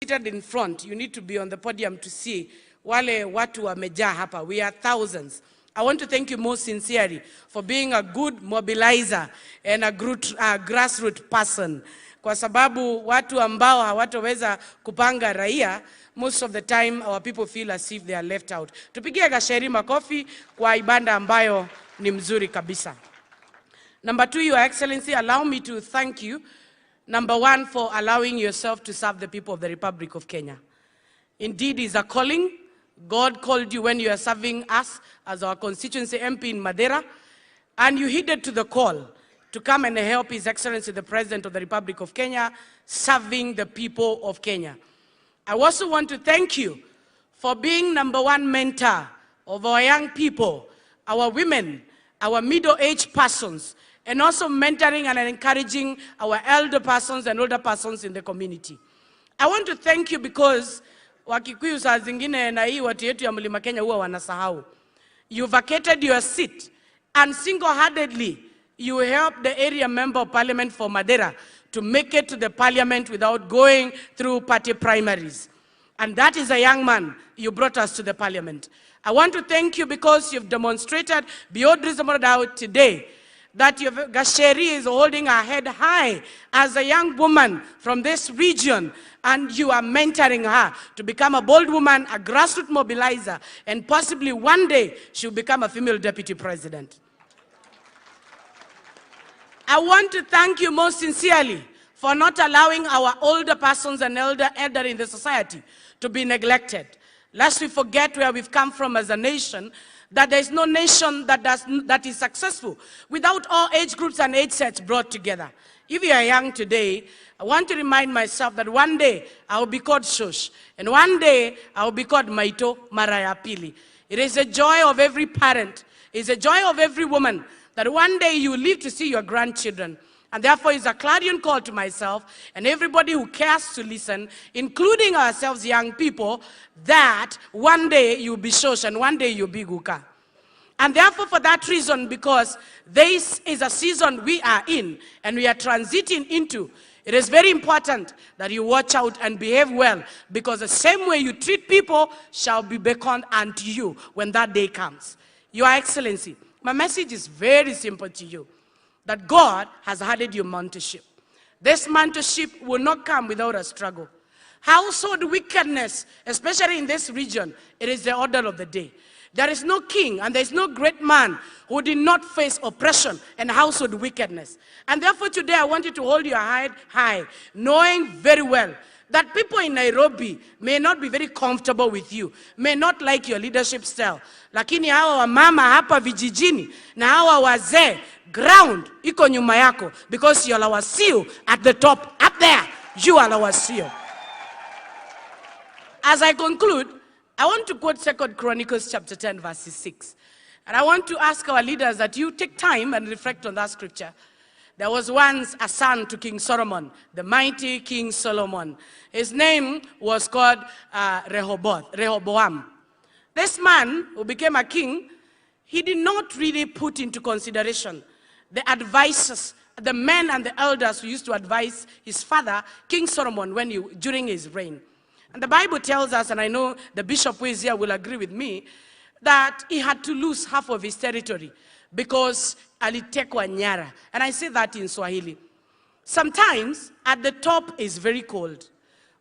seated in front, you need to be on the podium to see wale watu wamejaa hapa. We are thousands. I want to thank you most sincerely for being a good mobilizer and a grassroots person. Kwa sababu watu ambao hawatoweza kupanga raia, most of the time our people feel as if they are left out. Tupigie Gacheri makofi kwa ibada ambayo ni mzuri kabisa. Number 2, Your Excellency, allow me to thank you, number 1, for allowing yourself to serve the people of the Republic of Kenya. Indeed, it's a calling. God called you when you are serving us as our constituency MP in Madeira, and you heeded to the call to come and help His Excellency the President of the Republic of Kenya, serving the people of Kenya. I also want to thank you for being number 1 mentor of our young people, our women, our middle-aged persons, and also mentoring and encouraging our elder persons and older persons in the community. I want to thank you because Wakikuyu saa zingine na hii watu yetu ya Mlima Kenya huwa wanasahau. You vacated your seat and single-handedly you helped the area member of parliament for Madeira to make it to the parliament without going through party primaries. And that is a young man you brought us to the parliament. I want to thank you because you've demonstrated beyond reasonable doubt today that Gacheri is holding her head high as a young woman from this region, and you are mentoring her to become a bold woman, a grassroots mobilizer, and possibly one day she'll become a female deputy president. I want to thank you most sincerely for not allowing our older persons and elder in the society to be neglected. Lest we forget where we've come from as a nation, that there is no nation that is successful without all age groups and age sets brought together. If you are young today, I want to remind myself that one day I will be called Shosh, and one day I will be called Maito Marayapili. It is a joy of every parent, it is a joy of every woman that one day you will live to see your grandchildren. And therefore, it's a clarion call to myself and everybody who cares to listen, including ourselves young people, that one day you'll be Shosh and one day you'll be Guka. And therefore, for that reason, because this is a season we are in and we are transiting into, it is very important that you watch out and behave well, because the same way you treat people shall be beckoned unto you when that day comes. Your Excellency, my message is very simple to you, that God has handed you mentorship. This mentorship will not come without a struggle. Household wickedness, especially in this region, it is the order of the day. There is no king and there is no great man who did not face oppression and household wickedness. And therefore today I want you to hold your head high, knowing very well that people in Nairobi may not be very comfortable with you, may not like your leadership style. Lakini hawa wamama hapa vijijini na hawa wazee, ground iko nyuma yako, because you are our seal at the top. Up there, you are our seal. As I conclude, I want to quote 2 Chronicles chapter 10, verses 6. And I want to ask our leaders that you take time and reflect on that scripture. There was once a son to King Solomon, the mighty King Solomon. His name was called Rehoboam. This man who became a king, he did not really put into consideration the advisors, the men and the elders who used to advise his father, King Solomon, during his reign. And the Bible tells us, and I know the bishop who is here will agree with me, that he had to lose half of his territory because alitekwa nyara. And I say that in Swahili. Sometimes at the top is very cold.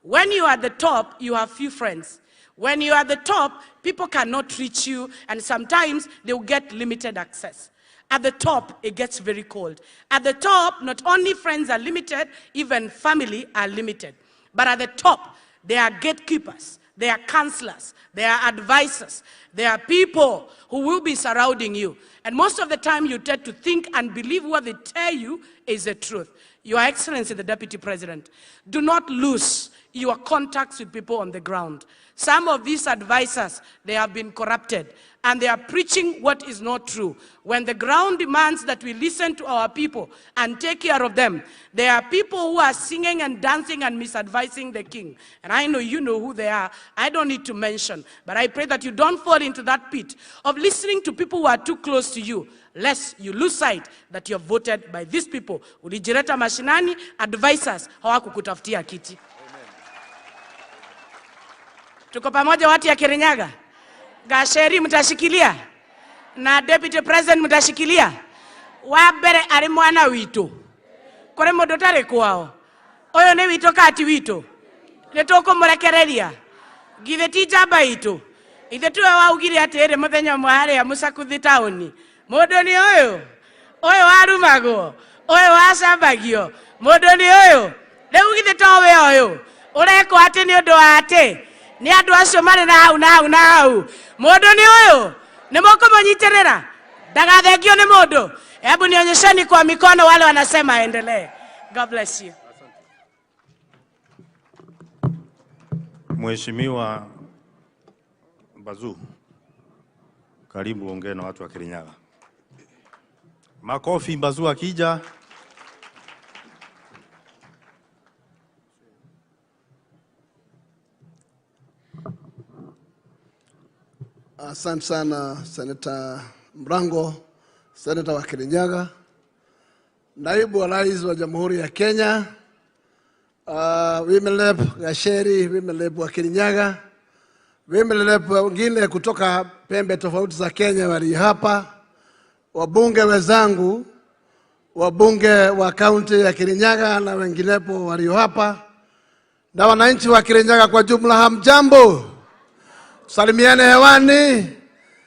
When you are at the top, you have few friends. When you are at the top, people cannot reach you, and sometimes they will get limited access. At the top, it gets very cold. At the top, not only friends are limited, even family are limited. But at the top, there are gatekeepers, there are counselors, there are advisors, there are people who will be surrounding you. And most of the time, you tend to think and believe what they tell you is the truth. Your Excellency, the Deputy President, do not lose your contacts with people on the ground. Some of these advisors, they have been corrupted, and they are preaching what is not true. When the ground demands that we listen to our people and take care of them, there are people who are singing and dancing and misadvising the king. And I know you know who they are. I don't need to mention. But I pray that you don't fall into that pit of listening to people who are too close to you, lest you lose sight that you are voted by these people. Ulijireta mashinani, advisors, hawakukutafutia kiti. Tuko pamoja watu ya Kirinyaga? Gacheri mtashikilia? Na Deputy President mtashikilia? Wabere ari mwana wito. Kore mundu tari kwao. Oyo ni wito kati wito. Nitoko murekereria. Give tijamba itu. Ithe tuwe waugire atiri muthenya mwari ya Musakuthi tauni. Mundu ni oyo. Oyo warumago. Oyo wasambagio. Mundu ni oyo. Riu githe towe oyo. Ureko ati ni undu ati. Ni andu acio mari na hau. Mundu ni oyo. Ni moko munyitirira. Ndagathengio ni mundu. Hebu nionyesheni kwa mikono wale wanasema endelee. God bless you. Mheshimiwa Bazu, karibu ongea na watu wa Kirinyaga. Makofi Bazu akija. Asante sana Senator Mrango, Senator wa Kirinyaga, Naibu wa Rais wa Jamhuri ya Kenya, Wimelep Gacheri, Wimelep wa Kirinyaga, Wimelep wengine kutoka pembe tofauti za Kenya wali hapa, wabunge wenzangu, wabunge wa kaunti ya Kirinyaga na wenginepo walio hapa, na wananchi wa Kirinyaga kwa jumla, hamjambo? Salimiane hewani.